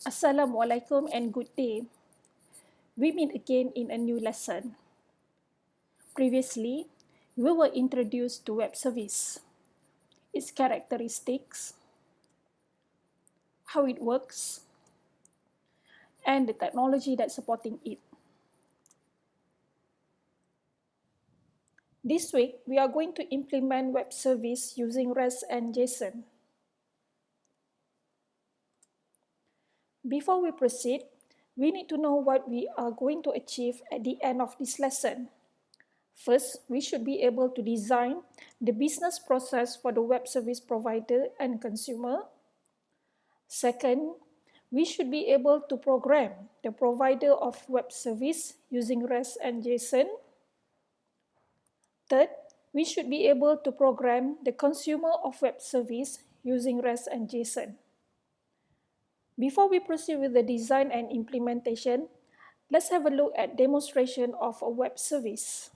Assalamualaikum and good day. We meet again in a new lesson. Previously, we were introduced to web service, its characteristics, how it works, and the technology that's supporting it. This week, we are going to implement web service using REST and JSON. Before we proceed, we need to know what we are going to achieve at the end of this lesson. First, we should be able to design the business process for the web service provider and consumer. Second, we should be able to program the provider of web service using REST and JSON. Third, we should be able to program the consumer of web service using REST and JSON. Before we proceed with the design and implementation, let's have a look at demonstration of a web service.